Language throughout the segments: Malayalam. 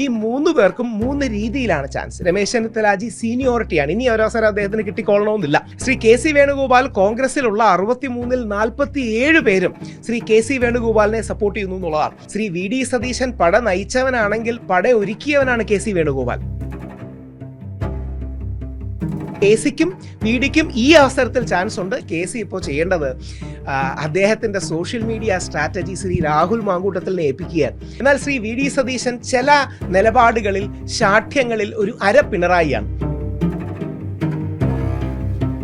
ഈ മൂന്ന് പേർക്കും മൂന്ന് രീതിയിലാണ് ചാൻസ്. രമേശ് ചെന്നിത്തലാജി സീനിയോറിറ്റിയാണ്, ഇനി ഒരവസരം അദ്ദേഹത്തിന് കിട്ടിക്കൊള്ളണമെന്നില്ല. ശ്രീ കെ സി വേണുഗോപാൽ കോൺഗ്രസിലുള്ള 63-ൽ 47 പേരും ശ്രീ കെ സി വേണുഗോപാലിനെ സപ്പോർട്ട് ചെയ്യുന്നു എന്നുള്ളതാണ്. ശ്രീ വി ഡി സതീശൻ പട നയിച്ചവനാണെങ്കിൽ പട ഒരുക്കിയവനാണ് കെ സി വേണുഗോപാൽ. കെ സിക്കും വി ഡിക്കും ഈ അവസരത്തിൽ ചാൻസ് ഉണ്ട്. കെ സി ഇപ്പോൾ ചെയ്യേണ്ടത് അദ്ദേഹത്തിന്റെ social media strategy Shri Rahul മാങ്കൂട്ടത്തിലിനെ ഏൽപ്പിക്കുകയാണ്. എന്നാൽ ശ്രീ വി ഡി സതീശൻ ചില നിലപാടുകളിൽ ശാഠ്യങ്ങളിൽ ഒരു പിണറായിയാണ്.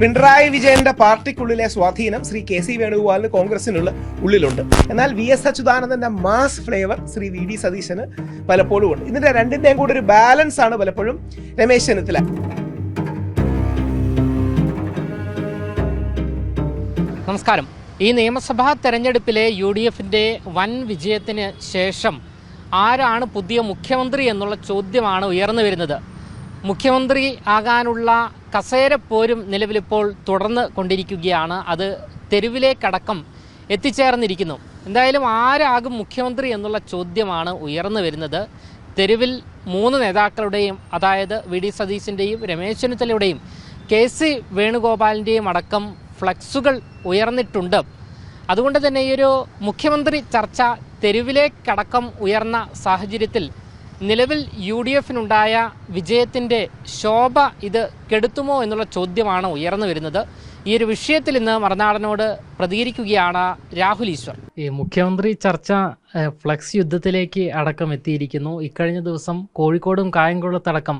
പിണറായി വിജയന്റെ പാർട്ടിക്കുള്ളിലെ സ്വാധീനം ശ്രീ കെ സി വേണുഗോപാലിന് കോൺഗ്രസിനുള്ള ഉള്ളിലുണ്ട്. എന്നാൽ വി എസ് അച്യുതാനന്ദന്റെ mass flavour Shri V D സതീശന് പലപ്പോഴും ഉണ്ട്. ഇതിന്റെ രണ്ടിന്റെയും കൂടെ ഒരു ബാലൻസ് ആണ് പലപ്പോഴും രമേശ് ചെന്നിത്തല. നമസ്കാരം. ഈ നിയമസഭാ തെരഞ്ഞെടുപ്പിലെ UDFന്റെ വൻ വിജയത്തിന് ശേഷം ആരാണ് പുതിയ മുഖ്യമന്ത്രി എന്നുള്ള ചോദ്യമാണ് ഉയർന്നു വരുന്നത്. മുഖ്യമന്ത്രി ആകാനുള്ള കസേരപ്പോരും നിലവിലിപ്പോൾ തുടർന്ന് കൊണ്ടിരിക്കുകയാണ്. അത് തെരുവിലേക്കടക്കം എത്തിച്ചേർന്നിരിക്കുന്നു. എന്തായാലും ആരാകും മുഖ്യമന്ത്രി എന്നുള്ള ചോദ്യമാണ് ഉയർന്നു വരുന്നത്. തെരുവിൽ മൂന്ന് നേതാക്കളുടെയും, അതായത് വി ഡി സതീശൻ്റെയും രമേശ് ചെന്നിത്തലയുടെയും കെ സി വേണുഗോപാലിൻ്റെയും അടക്കം ഫ്ലക്സുകൾ ഉയർന്നിട്ടുണ്ട്. അതുകൊണ്ട് തന്നെ ഈ ഒരു മുഖ്യമന്ത്രി ചർച്ച തെരുവിലേക്കടക്കം ഉയർന്ന സാഹചര്യത്തിൽ നിലവിൽ UDFനുണ്ടായ വിജയത്തിൻ്റെ ശോഭ ഇത് കെടുത്തുമോ എന്നുള്ള ചോദ്യമാണ് ഉയർന്നു വരുന്നത്. ഈ ഒരു വിഷയത്തിൽ ഇന്ന് മറുനാടനോട് പ്രതികരിക്കുകയാണ് രാഹുൽ ഈശ്വർ. ഈ മുഖ്യമന്ത്രി ചർച്ച ഫ്ലക്സ് യുദ്ധത്തിലേക്ക് അടക്കം എത്തിയിരിക്കുന്നു. ഇക്കഴിഞ്ഞ ദിവസം കോഴിക്കോടും കായംകുളത്തടക്കം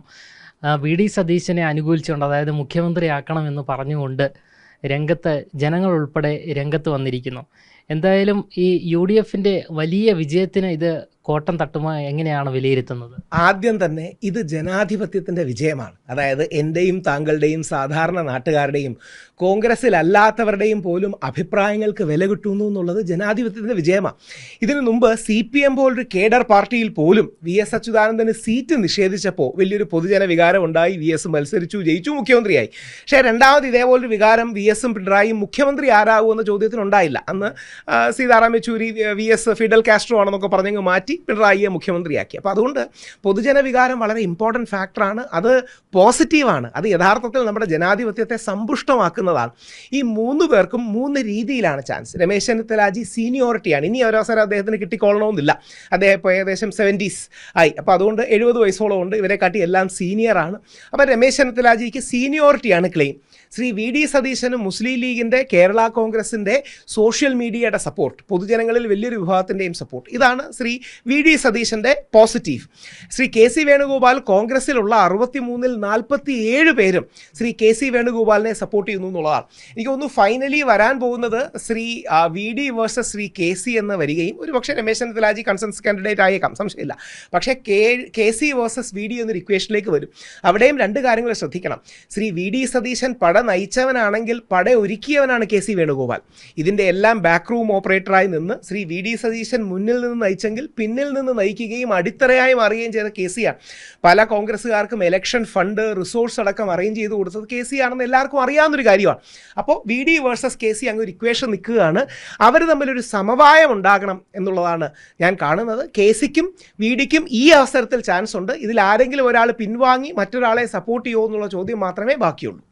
വി ഡി സതീശനെ അനുകൂലിച്ചുകൊണ്ട്, അതായത് മുഖ്യമന്ത്രിയാക്കണമെന്ന് പറഞ്ഞുകൊണ്ട് രംഗത്ത് ജനങ്ങൾ ഉൾപ്പെടെ രംഗത്ത് വന്നിരിക്കുന്നു. എന്തായാലും ഈ UDFന്റെ വലിയ വിജയത്തിന് ഇത് കോട്ടം തട്ടുമോ, എങ്ങനെയാണ് വിലയിരുത്തുന്നത്? ആദ്യം തന്നെ ഇത് ജനാധിപത്യത്തിന്റെ വിജയമാണ്. അതായത് എൻ്റെയും താങ്കളുടെയും സാധാരണ നാട്ടുകാരുടെയും കോൺഗ്രസിലല്ലാത്തവരുടെയും പോലും അഭിപ്രായങ്ങൾക്ക് വില കിട്ടുന്നു എന്നുള്ളത് ജനാധിപത്യത്തിന്റെ വിജയമാണ്. ഇതിനു മുമ്പ് CPM പോലൊരു കേഡർ പാർട്ടിയിൽ പോലും വി എസ് അച്യുതാനന്ദന് സീറ്റ് നിഷേധിച്ചപ്പോൾ വലിയൊരു പൊതുജന വികാരം ഉണ്ടായി. വി എസ് മത്സരിച്ചു, ജയിച്ചു, മുഖ്യമന്ത്രിയായി. പക്ഷേ രണ്ടാമത് ഇതേപോലൊരു വികാരം വി എസും പിണറായിയും മുഖ്യമന്ത്രി ആരാകുമെന്ന ചോദ്യത്തിനുണ്ടായില്ല. അന്ന് Sitaram Yechury V S Fidel Castro ആണെന്നൊക്കെ പറഞ്ഞങ്ങ് മാറ്റി പിണറായിയെ മുഖ്യമന്ത്രിയാക്കി. അപ്പോൾ അതുകൊണ്ട് പൊതുജന വികാരം വളരെ ഇമ്പോർട്ടൻറ്റ് ഫാക്ടറാണ്. അത് പോസിറ്റീവാണ്. അത് യഥാർത്ഥത്തിൽ നമ്മുടെ ജനാധിപത്യത്തെ സമ്പുഷ്ടമാക്കുന്നതാണ്. ഈ മൂന്ന് പേർക്കും മൂന്ന് രീതിയിലാണ് ചാൻസ്. രമേശ് ചെന്നിത്തലാജി സീനിയോറിറ്റിയാണ്, ഇനി ഒരവസരം അദ്ദേഹത്തിന് കിട്ടിക്കൊള്ളണമെന്നില്ല. അദ്ദേഹം ഇപ്പോൾ ഏകദേശം 70s ആയി. അപ്പോൾ അതുകൊണ്ട് 70 വയസ്സോളം ഉണ്ട്. ഇവരെ കാട്ടി എല്ലാം സീനിയറാണ്. അപ്പോൾ രമേശ് ചെന്നിത്തലാജിക്ക് സീനിയോറിറ്റിയാണ് ക്ലെയിം. ശ്രീ വി ഡി സതീശനും മുസ്ലിം ലീഗിൻ്റെ, കേരള കോൺഗ്രസിൻ്റെ സോഷ്യൽ മീഡിയയുടെ സപ്പോർട്ട്, പൊതുജനങ്ങളിൽ വലിയൊരു വിഭാഗത്തിൻ്റെയും സപ്പോർട്ട്, ഇതാണ് ശ്രീ വി ഡി സതീശൻ്റെ positive. Shri K C Venugopal കോൺഗ്രസിലുള്ള 63-ൽ 47 പേരും ശ്രീ കെ സി വേണുഗോപാലിനെ സപ്പോർട്ട് ചെയ്യുന്നു എന്നുള്ളതാണ്. എനിക്ക് തോന്നുന്നു ഫൈനലി വരാൻ പോകുന്നത് Shri V D versus Shri K C എന്ന് വരികയും ഒരു പക്ഷേ രമേശ് ചെന്നിത്തലാജി കൺസെൻസസ് കാൻഡിഡേറ്റ് ആയേക്കാം, സംശയമില്ല. പക്ഷേ K C versus V D എന്നൊരു ഇക്വേഷനിലേക്ക് വരും. അവിടെയും രണ്ട് കാര്യങ്ങൾ ശ്രദ്ധിക്കണം. ശ്രീ വി ഡി സതീശൻ പട നയിച്ചവനാണെങ്കിൽ പട ഒരുക്കിയവനാണ് കെ സി വേണുഗോപാൽ. ഇതിൻ്റെ എല്ലാം ബാക്ക് റൂം ഓപ്പറേറ്ററായി നിന്ന് ശ്രീ വി ഡി സതീശൻ മുന്നിൽ നിന്ന് നയിച്ചെങ്കിൽ പിന്നിൽ നിന്ന് നയിക്കുകയും അടിത്തറയായി മാറുകയും ചെയ്ത കെ സിയാണ്. പല കോൺഗ്രസ്സുകാർക്കും എലക്ഷൻ ഫണ്ട്, റിസോഴ്സ് അടക്കം അറേഞ്ച് ചെയ്ത് കൊടുത്തത് കെ സി ആണെന്ന് എല്ലാവർക്കും അറിയാവുന്നൊരു കാര്യമാണ്. അപ്പോൾ V D versus K C അങ്ങ് ഒരു ഇക്വേഷൻ നിൽക്കുകയാണ്. അവർ തമ്മിലൊരു സമവായം ഉണ്ടാകണം എന്നുള്ളതാണ് ഞാൻ കാണുന്നത്. കെ സിക്കും വി ഡിക്കും ഈ അവസരത്തിൽ ചാൻസ് ഉണ്ട്. ഇതിൽ ആരെങ്കിലും ഒരാൾ പിൻവാങ്ങി മറ്റൊരാളെ സപ്പോർട്ട് ചെയ്യുമോ എന്നുള്ള ചോദ്യം മാത്രമേ ബാക്കിയുള്ളൂ.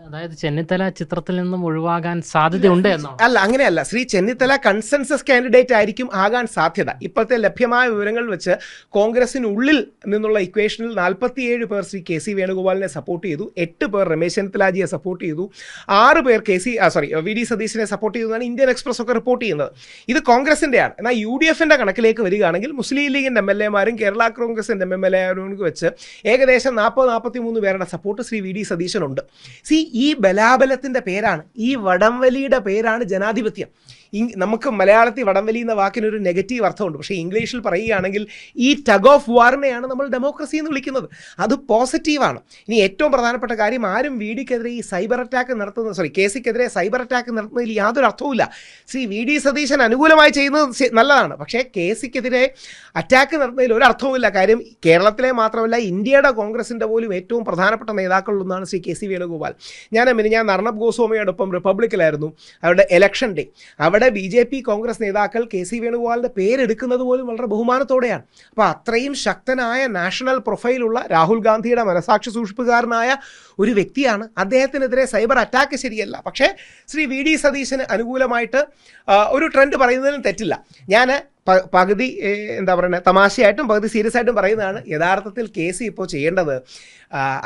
അതായത് ചെന്നിത്തല ചിത്രത്തിൽ നിന്നും ഒഴിവാകാൻ സാധ്യതയുണ്ട് എന്നോ? അല്ല, അങ്ങനെയല്ല. ശ്രീ ചെന്നിത്തല കൺസെൻസസ് കാൻഡിഡേറ്റ് ആയിരിക്കും ആകാൻ സാധ്യത. ഇപ്പോഴത്തെ ലഭ്യമായ വിവരങ്ങൾ വെച്ച് കോൺഗ്രസിനുള്ളിൽ നിന്നുള്ള ഇക്വേഷനിൽ 47 പേർ ശ്രീ കെ സി വേണുഗോപാലിനെ സപ്പോർട്ട് ചെയ്തു, 8 പേർ രമേശ് ചെന്നിത്തലാജിയെ സപ്പോർട്ട് ചെയ്തു, 6 പേർ വി ഡി സതീശനെ സപ്പോർട്ട് ചെയ്തതാണ് ഇന്ത്യൻ എക്സ്പ്രസ് ഒക്കെ റിപ്പോർട്ട് ചെയ്യുന്നത്. ഇത് കോൺഗ്രസിൻ്റെയാണ്. എന്നാൽ UDFന്റെ കണക്കിലേക്ക് വരികയാണെങ്കിൽ മുസ്ലിം ലീഗിൻ്റെ MLA-മാരും കേരള കോൺഗ്രസിൻ്റെ MLA-മാരും വെച്ച് ഏകദേശം 40-43 പേരുടെ സപ്പോർട്ട് ശ്രീ വി ഡി സതീശനുണ്ട്. ഈ ബലാബലത്തിൻ്റെ പേരാണ്, ഈ വടംവലിയുടെ പേരാണ് ജനാധിപത്യം. നമുക്ക് മലയാളത്തിൽ വടംവലി എന്ന വാക്കിനൊരു നെഗറ്റീവ് അർത്ഥമുണ്ട്. പക്ഷേ ഇംഗ്ലീഷിൽ പറയുകയാണെങ്കിൽ ഈ ടഗ് ഓഫ് വാറിനെയാണ് നമ്മൾ ഡെമോക്രസി എന്ന് വിളിക്കുന്നത്. അത് പോസിറ്റീവാണ്. ഇനി ഏറ്റവും പ്രധാനപ്പെട്ട കാര്യം, ആരും വി ഡിക്കെതിരെ ഈ സൈബർ അറ്റാക്ക് കെ സിക്കെതിരെ സൈബർ അറ്റാക്ക് നടത്തുന്നതിൽ യാതൊരു അർത്ഥവുമില്ല. ശ്രീ വി ഡി സതീശൻ അനുകൂലമായി ചെയ്യുന്നത് നല്ലതാണ്. പക്ഷേ കെ സിക്കെതിരെ അറ്റാക്ക് നടത്തുന്നതിൽ ഒരു അർത്ഥവുമില്ല. കാര്യം കേരളത്തിലെ മാത്രമല്ല ഇന്ത്യയുടെ കോൺഗ്രസിൻ്റെ പോലും ഏറ്റവും പ്രധാനപ്പെട്ട നേതാക്കളിലൊന്നാണ് ശ്രീ കെ സി വേണുഗോപാൽ. ഞാൻ അർണബ് ഗോസ്വാമിയോടൊപ്പം റിപ്പബ്ലിക്കിലായിരുന്നു അവരുടെ എലക്ഷൻ ഡേ. അവിടെ BJP കോൺഗ്രസ് നേതാക്കൾ KC വേണുഗോപാലിൻ്റെ പേരെടുക്കുന്നത് പോലും വളരെ ബഹുമാനത്തോടെയാണ്. അപ്പോൾ അത്രയും ശക്തനായ നാഷണൽ പ്രൊഫൈലുള്ള രാഹുൽ ഗാന്ധിയുടെ മനസാക്ഷി സൂക്ഷിപ്പുകാരനായ ഒരു വ്യക്തിയാണ്. അദ്ദേഹത്തിനെതിരെ സൈബർ അറ്റാക്ക് ശരിയല്ല. പക്ഷേ ശ്രീ VD സതീശന് അനുകൂലമായിട്ട് ഒരു ട്രെൻഡ് പറയുന്നതിലും തെറ്റില്ല. ഞാൻ പകുതി എന്താ പറയുക തമാശയായിട്ടും പകുതി സീരിയസ് ആയിട്ടും പറയുന്നതാണ്. യഥാർത്ഥത്തിൽ KC ഇപ്പോൾ ചെയ്യേണ്ടത്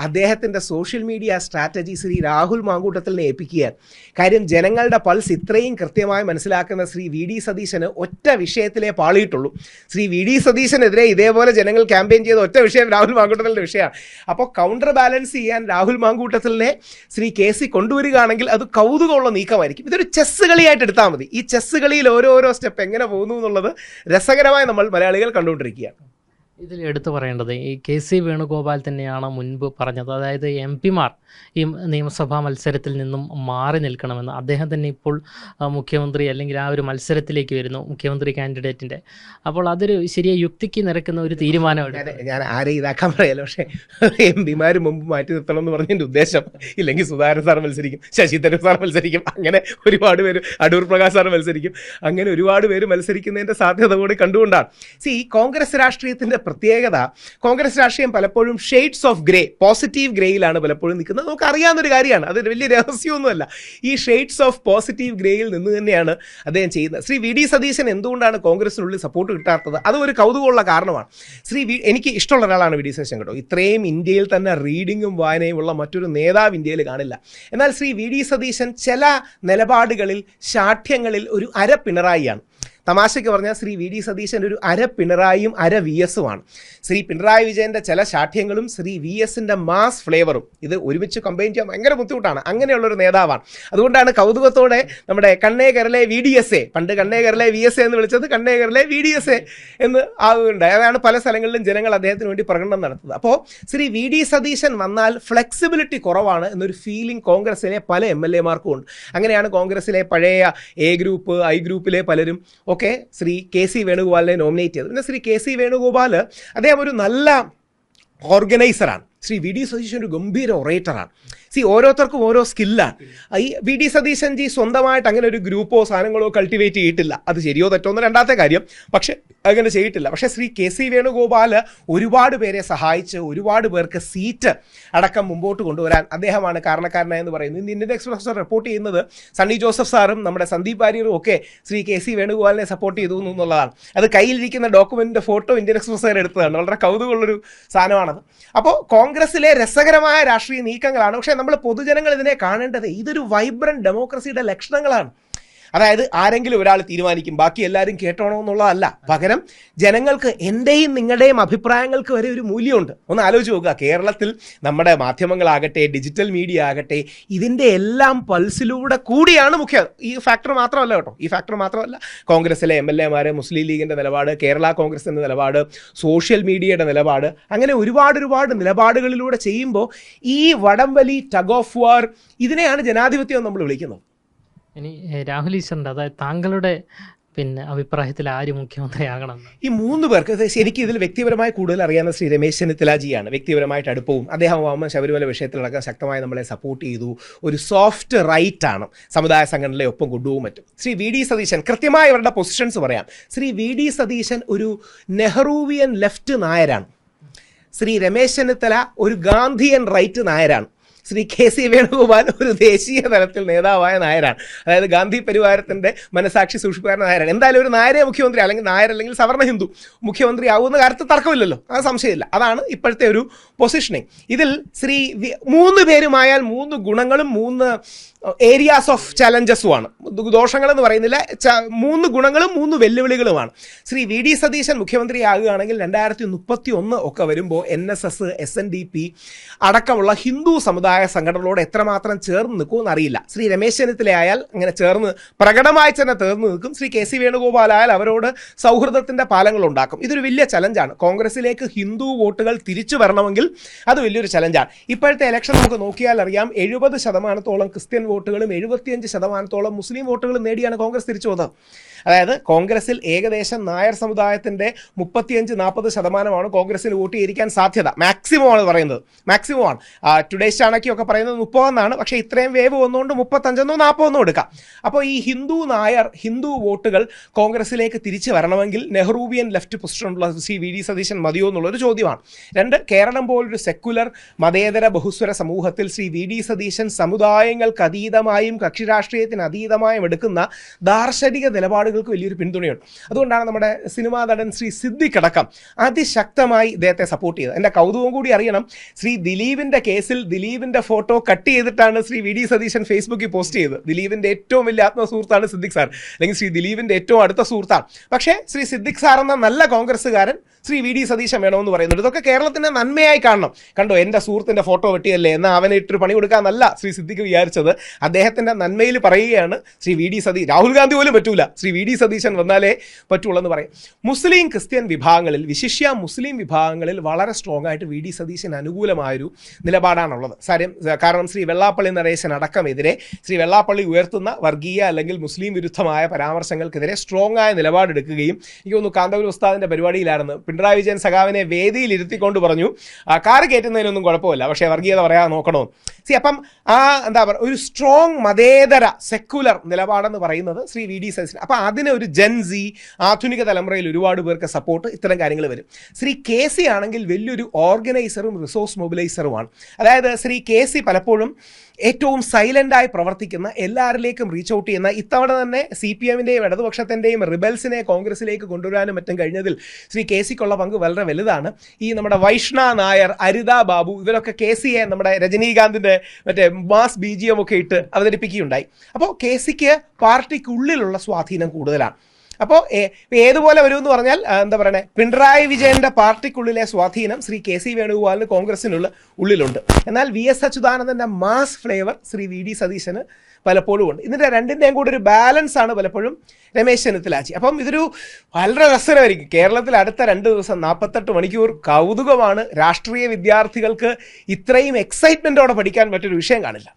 അദ്ദേഹത്തിൻ്റെ social media strategy Shri Rahul മാങ്കൂട്ടത്തിലിനെ ഏൽപ്പിക്കുകയാണ്. കാര്യം ജനങ്ങളുടെ പൾസ് ഇത്രയും കൃത്യമായി മനസ്സിലാക്കുന്ന ശ്രീ VD സതീശന് ഒറ്റ വിഷയത്തിലേ പാളിയിട്ടുള്ളൂ. ശ്രീ VD സതീശനെതിരെ ഇതേപോലെ ജനങ്ങൾ ക്യാമ്പയിൻ ചെയ്ത ഒറ്റ വിഷയം രാഹുൽ മാങ്കൂട്ടത്തിലിൻ്റെ വിഷയമാണ്. അപ്പോൾ കൗണ്ടർ ബാലൻസ് ചെയ്യാൻ രാഹുൽ മാങ്കൂട്ടത്തിലിനെ ശ്രീ KC കൊണ്ടുവരികയാണെങ്കിൽ അത് കൗതുകമുള്ള നീക്കമായിരിക്കും. ഇതൊരു ചെസ്സ് കളിയായിട്ട് എടുത്താൽ മതി. ഈ ചെസ്സ് കളിയിൽ ഓരോരോ സ്റ്റെപ്പ് എങ്ങനെ പോകുന്നു എന്നുള്ളത് രസകരമായി നമ്മൾ മലയാളികൾ കണ്ടുകൊണ്ടിരിക്കുകയാണ്. ഇതിൽ എടുത്തു പറയേണ്ടത് ഈ KC വേണുഗോപാൽ തന്നെയാണ് മുൻപ് പറഞ്ഞത്. അതായത് MP മാർ ഈ നിയമസഭാ മത്സരത്തിൽ നിന്നും മാറി നിൽക്കണമെന്ന്. അദ്ദേഹം തന്നെ ഇപ്പോൾ മുഖ്യമന്ത്രി അല്ലെങ്കിൽ ആ ഒരു മത്സരത്തിലേക്ക് വരുന്നു, മുഖ്യമന്ത്രി കാൻഡിഡേറ്റിൻ്റെ. അപ്പോൾ അതൊരു ശരിയായ യുക്തിക്ക് നിരക്കുന്ന ഒരു തീരുമാനമാണ്. ഞാൻ ആരെ ഇതാക്കാൻ പറയല്ലോ, പക്ഷേ MP മാർ മുമ്പ് മാറ്റി നിർത്തണം എന്ന് പറഞ്ഞതിൻ്റെ ഉദ്ദേശം ഇല്ലെങ്കിൽ സുധാകരൻ സാർ മത്സരിക്കും, ശശി തരൂർ സാർ മത്സരിക്കും, അങ്ങനെ ഒരുപാട് പേര്, അടൂർ പ്രകാശ് സാർ മത്സരിക്കും, അങ്ങനെ ഒരുപാട് പേര് മത്സരിക്കുന്നതിൻ്റെ സാധ്യത കൂടി കണ്ടുകൊണ്ടാണ്. കോൺഗ്രസ് രാഷ്ട്രീയത്തിൻ്റെ പ്രത്യേകത, കോൺഗ്രസ് രാഷ്ട്രീയം പലപ്പോഴും ഷെയ്ഡ്സ് ഓഫ് ഗ്രേ, പോസിറ്റീവ് ഗ്രേയിലാണ് പലപ്പോഴും നിൽക്കുന്നത്. നമുക്ക് അറിയാവുന്നൊരു കാര്യമാണ്, അത് വലിയ രഹസ്യമൊന്നുമല്ല. ഈ ഷെയ്ഡ്സ് ഓഫ് പോസിറ്റീവ് ഗ്രേയിൽ നിന്ന് തന്നെയാണ് അദ്ദേഹം ചെയ്യുന്നത്. ശ്രീ VD സതീശൻ എന്തുകൊണ്ടാണ് കോൺഗ്രസിനുള്ളിൽ സപ്പോർട്ട് കിട്ടാത്തത്? അത് ഒരു കൗതുകമുള്ള കാരണമാണ്. എനിക്ക് ഇഷ്ടമുള്ള ഒരാളാണ് VD സതീശൻ കേട്ടോ. ഇത്രയും ഇന്ത്യയിൽ തന്നെ റീഡിങ്ങും വായനയും ഉള്ള മറ്റൊരു നേതാവ് ഇന്ത്യയിൽ കാണില്ല. എന്നാൽ ശ്രീ VD സതീശൻ ചില നിലപാടുകളിൽ, ശാഠ്യങ്ങളിൽ ഒരു അര പിണറായിയാണ്. തമാശയ്ക്ക് പറഞ്ഞാൽ ശ്രീ VD സതീശൻ ഒരു അര പിണറായിയും അര VS-ഉമാണ്. ശ്രീ പിണറായി വിജയൻ്റെ ചില ശാഠ്യങ്ങളും ശ്രീ VS-ൻ്റെ മാസ് ഫ്ലേവറും ഇത് ഒരുമിച്ച് കമ്പൈൻ ചെയ്യാൻ ഭയങ്കര ബുദ്ധിമുട്ടാണ്. അങ്ങനെയുള്ളൊരു നേതാവാണ്. അതുകൊണ്ടാണ് കൗതുകത്തോടെ നമ്മുടെ കണ്ണേ കരളെ VDSA, പണ്ട് കണ്ണേ കരളെ VSA എന്ന് വിളിച്ചത് കണ്ണേ കരളെ VDSA എന്ന് ആവുകയുണ്ടായി. അതാണ് പല സ്ഥലങ്ങളിലും ജനങ്ങൾ അദ്ദേഹത്തിന് വേണ്ടി പ്രകടനം നടത്തുന്നത്. അപ്പോൾ ശ്രീ VD സതീശൻ വന്നാൽ ഫ്ലെക്സിബിലിറ്റി കുറവാണ് എന്നൊരു ഫീലിംഗ് കോൺഗ്രസിലെ പല MLA മാർക്കും ഉണ്ട്. അങ്ങനെയാണ് കോൺഗ്രസിലെ പഴയ A ഗ്രൂപ്പ്, I ഗ്രൂപ്പിലെ പലരും ഒക്കെ ശ്രീ KC വേണുഗോപാലിനെ നോമിനേറ്റ് ചെയ്തത്. പിന്നെ ശ്രീ KC വേണുഗോപാൽ അദ്ദേഹം ഒരു നല്ല ഓർഗനൈസറാണ്. ശ്രീ VD സതീശൻ ഒരു ഗംഭീര ഒറേറ്ററാണ്. ഓരോരുത്തർക്കും ഓരോ സ്കില്ലാണ്. ഈ VD സതീശൻ ജി സ്വന്തമായിട്ട് അങ്ങനെ ഒരു ഗ്രൂപ്പോ സാധനങ്ങളോ കൾട്ടിവേറ്റ് ചെയ്തിട്ടില്ല. അത് ശരിയോ തെറ്റോ എന്ന് രണ്ടാമത്തെ കാര്യം, പക്ഷേ അങ്ങനെ ചെയ്തിട്ടില്ല. പക്ഷേ ശ്രീ KC വേണുഗോപാൽ ഒരുപാട് പേരെ സഹായിച്ച് ഒരുപാട് പേർക്ക് സീറ്റ് അടക്കം മുമ്പോട്ട് കൊണ്ടുവരാൻ അദ്ദേഹമാണ് കാരണക്കാരനായെന്ന് പറയുന്നു. ഇന്ന് ഇന്ത്യൻ എക്സ്പ്രസ് റിപ്പോർട്ട് ചെയ്യുന്നത് സണ്ണി ജോസഫ് സാറും നമ്മുടെ സന്ദീപ് വാര്യറും ഒക്കെ ശ്രീ KC വേണുഗോപാലിനെ സപ്പോർട്ട് ചെയ്തു എന്നുള്ളതാണ്. അത് കയ്യിലിരിക്കുന്ന ഡോക്യുമെൻറ്റിൻ്റെ ഫോട്ടോ ഇന്ത്യൻ എക്സ്പ്രസ് എടുത്തതാണ്. വളരെ കൗതുകമുള്ളൊരു സാധനമാണത്. അപ്പോൾ കോൺഗ്രസിലെ രസകരമായ രാഷ്ട്രീയ നീക്കങ്ങളാണ്. പക്ഷേ നമ്മൾ പൊതുജനങ്ങൾ ഇതിനെ കാണേണ്ടത് ഇതൊരു വൈബ്രന്റ് ഡെമോക്രസിയുടെ ലക്ഷണങ്ങളാണ്. അതായത് ആരെങ്കിലും ഒരാൾ തീരുമാനിക്കും, ബാക്കി എല്ലാവരും കേട്ടോണോ എന്നുള്ളതല്ല. പകരം ജനങ്ങൾക്ക് എൻ്റെയും നിങ്ങളുടെയും അഭിപ്രായങ്ങൾക്ക് വരെ ഒരു മൂല്യമുണ്ട്. ഒന്ന് ആലോചിച്ച് നോക്കുക. കേരളത്തിൽ നമ്മുടെ മാധ്യമങ്ങളാകട്ടെ, ഡിജിറ്റൽ മീഡിയ ആകട്ടെ, ഇതിൻ്റെ എല്ലാം പൾസിലൂടെ കൂടിയാണ് ഈ ഫാക്ടർ മാത്രമല്ല കേട്ടോ, ഈ ഫാക്ടർ മാത്രമല്ല കോൺഗ്രസിലെ MLA മാർ, മുസ്ലിം ലീഗിൻ്റെ നിലപാട്, കേരള കോൺഗ്രസിൻ്റെ നിലപാട്, സോഷ്യൽ മീഡിയയുടെ നിലപാട്, അങ്ങനെ ഒരുപാട് നിലപാടുകളിലൂടെ ചെയ്യുമ്പോൾ ഈ വടംവലി, ടഗ് ഓഫ് വാർ, ഇതിനെയാണ് ജനാധിപത്യം നമ്മൾ വിളിക്കുന്നത്. ഇനി രാഹുൽ ഈശ്വറിൻ്റെ, അതായത് താങ്കളുടെ അഭിപ്രായത്തിൽ ആര് മുഖ്യമന്ത്രിയാകണം? ഈ മൂന്ന് പേർക്ക് ശരിക്കും ഇതിൽ വ്യക്തിപരമായി കൂടുതൽ അറിയാവുന്ന ശ്രീ രമേശ് ചെന്നിത്തലാജിയാണ്. വ്യക്തിപരമായിട്ട് അടുപ്പവും അദ്ദേഹം ശബരിമല വിഷയത്തിലടക്കം ശക്തമായി നമ്മളെ സപ്പോർട്ട് ചെയ്തു. ഒരു സോഫ്റ്റ് റൈറ്റാണ്, സമുദായ സംഘടനകളെ ഒപ്പം കൊണ്ടുപോകും മറ്റും. ശ്രീ VD സതീശൻ, കൃത്യമായി അവരുടെ പൊസിഷൻസ് പറയാം. ശ്രീ VD സതീശൻ ഒരു നെഹ്റൂവിയൻ ലെഫ്റ്റ് നായരാണ്. ശ്രീ രമേശ് ചെന്നിത്തല ഒരു ഗാന്ധിയൻ റൈറ്റ് നായരാണ്. ശ്രീ KC വേണുഗോപാൽ ഒരു ദേശീയ തലത്തിൽ നേതാവായ നായരാണ്. അതായത് ഗാന്ധി പരിവാരത്തിൻ്റെ മനസാക്ഷി സൂക്ഷിപ്പുകാരൻ നായരാണ്. എന്തായാലും ഒരു നായരെ മുഖ്യമന്ത്രി, അല്ലെങ്കിൽ നായർ അല്ലെങ്കിൽ സവർണ്ണ ഹിന്ദു മുഖ്യമന്ത്രി ആവുന്ന കാര്യത്തിൽ തർക്കമില്ലല്ലോ, അത് സംശയമില്ല. അതാണ് ഇപ്പോഴത്തെ ഒരു പൊസിഷനിങ്. ഇതിൽ ശ്രീ 3 പേരുമായാൽ 3 ഗുണങ്ങളും 3 ഏരിയാസ് ഓഫ് ചലഞ്ചസുമാണ്. ദോഷങ്ങളെന്ന് പറയുന്നില്ല, 3 ഗുണങ്ങളും 3 വെല്ലുവിളികളുമാണ്. ശ്രീ VD സതീശൻ മുഖ്യമന്ത്രിയാകുകയാണെങ്കിൽ 2031 ഒക്കെ വരുമ്പോൾ NSS, SNDP അടക്കമുള്ള ഹിന്ദു സമുദായ സംഘടനകളോട് എത്രമാത്രം ചേർന്ന് നിൽക്കുമെന്ന് അറിയില്ല. ശ്രീ രമേശ് ചെന്നിത്തലയായാൽ അങ്ങനെ ചേർന്ന് പ്രകടമായി തന്നെ ചേർന്ന് നിൽക്കും. ശ്രീ KC വേണുഗോപാലായാൽ അവരോട് സൗഹൃദത്തിൻ്റെ പാലങ്ങൾ ഉണ്ടാക്കും. ഇതൊരു വലിയ ചലഞ്ചാണ്. കോൺഗ്രസിലേക്ക് ഹിന്ദു വോട്ടുകൾ തിരിച്ചു വരണമെങ്കിൽ അത് വലിയൊരു ചലഞ്ചാണ്. ഇപ്പോഴത്തെ ഇലക്ഷൻ നമുക്ക് നോക്കിയാൽ അറിയാം, 70% ക്രിസ്ത്യൻ വോട്ടുകളും 75% മുസ്ലിം വോട്ടുകളും നേടിയാണ് കോൺഗ്രസ് തിരിച്ചു വന്നത്. അതായത് കോൺഗ്രസിൽ ഏകദേശം നായർ സമുദായത്തിൻ്റെ 35-40% കോൺഗ്രസിൽ വോട്ട് ചെയ്തിരിക്കാൻ സാധ്യത. മാക്സിമം ആണ് പറയുന്നത്, മാക്സിമം ആണ്. ടുഡേസ് ചാണക്യമൊക്കെ പറയുന്നത് 30 എന്നാണ്. പക്ഷേ ഇത്രയും വേവ് വന്നുകൊണ്ട് 35-40 എടുക്കാം. അപ്പോൾ ഈ ഹിന്ദു വോട്ടുകൾ കോൺഗ്രസിലേക്ക് തിരിച്ചു വരണമെങ്കിൽ നെഹ്റൂവിയൻ ലെഫ്റ്റ് പൊസിഷനുള്ള ശ്രീ വി ഡി സതീശൻ മതിയോ എന്നുള്ളൊരു ചോദ്യമാണ്. 2, കേരളം പോലൊരു സെക്കുലർ മതേതര ബഹുസ്വര സമൂഹത്തിൽ ശ്രീ വി ഡി സതീശൻ സമുദായങ്ങൾക്ക് അതീതമായും കക്ഷി രാഷ്ട്രീയത്തിന് അതീതമായും എടുക്കുന്ന ദാർശനിക നിലപാടുകൾക്ക് വലിയൊരു പിന്തുണയുണ്ട്. അതുകൊണ്ടാണ് നമ്മുടെ സിനിമാ നടൻ ശ്രീ സിദ്ദിഖ് അടക്കം അതിശക്തമായി ഇദ്ദേഹത്തെ സപ്പോർട്ട് ചെയ്തത്. എൻ്റെ കൗതുകം കൂടി അറിയണം, ശ്രീ ദിലീപിൻ്റെ കേസിൽ ദിലീപിൻ്റെ ഫോട്ടോ കട്ട് ചെയ്തിട്ടാണ് ശ്രീ വി ഡി സതീശൻ ഫേസ്ബുക്കിൽ പോസ്റ്റ് ചെയ്തത്. ദിലീപിൻ്റെ ഏറ്റവും വലിയ ആത്മസുഹൃത്താണ് സിദ്ദിഖ് സാർ, അല്ലെങ്കിൽ ശ്രീ ദിലീപിൻ്റെ ഏറ്റവും അടുത്ത സുഹൃത്താണ്. പക്ഷേ ശ്രീ സിദ്ദിഖ് സാർ എന്ന നല്ല കോൺഗ്രസ്സുകാരൻ ശ്രീ വി ഡി സതീശൻ വേണമെന്ന് പറയുന്നുണ്ട്. ഇതൊക്കെ കേരളത്തിൻ്റെ നന്മയായി കാണണം. കണ്ടോ, എൻ്റെ സുഹൃത്തിൻ്റെ ഫോട്ടോ വെട്ടിയല്ലേ എന്നാൽ അവനെ ഇട്ടൊരു പണി കൊടുക്കാമെന്നല്ല ശ്രീ സിദ്ദിഖ് വിചാരിച്ചത്. അദ്ദേഹത്തിൻ്റെ നന്മയിൽ പറയുകയാണ് ശ്രീ വി ഡി സതീശൻ. രാഹുൽ ഗാന്ധി പോലും പറ്റൂല, ശ്രീ വി ഡി സതീശൻ വന്നാലേ പറ്റുള്ളൂ എന്ന് പറയും. മുസ്ലിം ക്രിസ്ത്യൻ വിഭാഗങ്ങളിൽ, വിശിഷ്യ മുസ്ലിം വിഭാഗങ്ങളിൽ വളരെ സ്ട്രോങ് ആയിട്ട് വി ഡി സതീശൻ അനുകൂലമായൊരു നിലപാടാണുള്ളത്. കാരണം ശ്രീ വെള്ളാപ്പള്ളി നടേശൻ അടക്കമെതിരെ ശ്രീ വെള്ളാപ്പള്ളി ഉയർത്തുന്ന വർഗീയ അല്ലെങ്കിൽ മുസ്ലിം വിരുദ്ധമായ പരാമർശങ്ങൾക്കെതിരെ സ്ട്രോങ് ആയ നിലപാടെടുക്കുകയും, എനിക്ക് തോന്നുന്നു കാന്തപുരം ഉസ്താദിൻ്റെ പരിപാടിയിലായിരുന്നു, പിണറായി വിജയൻ സഖാവിനെ വേദിയിൽ ഇരുത്തിക്കൊണ്ട് പറഞ്ഞു കാറ് കയറ്റുന്നതിനൊന്നും കുഴപ്പമില്ല, പക്ഷേ വർഗീയത പറയാൻ നോക്കണോ. അപ്പം എന്താ പറയുക, ഒരു സ്ട്രോങ് മതേതര സെക്കുലർ നിലപാടെന്ന് പറയുന്നത് ശ്രീ വി ഡി സതീശൻ. അപ്പം അതിന് ഒരു ജെൻസി ആധുനിക തലമുറയിൽ ഒരുപാട് പേർക്ക് സപ്പോർട്ട്, ഇത്തരം കാര്യങ്ങൾ വരും. ശ്രീ കെ സി ആണെങ്കിൽ വലിയൊരു ഓർഗനൈസറും റിസോഴ്സ് മൊബിലൈസറുമാണ്. അതായത് ശ്രീ കെ സി പലപ്പോഴും ഏറ്റവും സൈലൻ്റായി പ്രവർത്തിക്കുന്ന, എല്ലാവരിലേക്കും റീച്ച് ഔട്ട് ചെയ്യുന്ന, ഇത്തവണ തന്നെ CPM-ൻ്റെയും ഇടതുപക്ഷത്തിൻ്റെയും റിബൽസിനെ കോൺഗ്രസിലേക്ക് കൊണ്ടുവരാനും മറ്റും കഴിഞ്ഞതിൽ ശ്രീ കെ സിക്കുള്ള പങ്ക് വളരെ വലുതാണ്. ഈ നമ്മുടെ വൈഷ്ണ നായർ, അരിത ബാബു, ഇവരൊക്കെ കെ സിയെ നമ്മുടെ രജനീകാന്തിൻ്റെ മറ്റേ മാസ് BGM ഒക്കെ ഇട്ട് അവതരിപ്പിക്കുകയുണ്ടായി. അപ്പോൾ കെ സിക്ക് പാർട്ടിക്കുള്ളിലുള്ള സ്വാധീനം കൂടുതലാണ്. അപ്പോൾ ഏതുപോലെ വരുമെന്ന് പറഞ്ഞാൽ എന്താ പറയണേ, പിണറായി വിജയൻ്റെ പാർട്ടിക്കുള്ളിലെ സ്വാധീനം ശ്രീ കെ സി വേണുഗോപാലിന് കോൺഗ്രസിനുള്ള ഉള്ളിലുണ്ട്. എന്നാൽ VS അച്യുതാനന്ദൻ്റെ mass flavour Shri V D സതീശന് പലപ്പോഴും ഉണ്ട്. ഇതിൻ്റെ രണ്ടിൻ്റെയും കൂടെ ഒരു ബാലൻസ് ആണ് പലപ്പോഴും രമേശ് ചെന്നിത്തലാച്ചി. അപ്പം ഇതൊരു വളരെ രസകരമായിരിക്കും. കേരളത്തിൽ അടുത്ത 2 ദിവസം 48 മണിക്കൂർ കൗതുകമാണ്. രാഷ്ട്രീയ വിദ്യാർത്ഥികൾക്ക് ഇത്രയും എക്സൈറ്റ്മെൻറ്റോടെ പഠിക്കാൻ പറ്റൊരു വിഷയം കാണില്ല.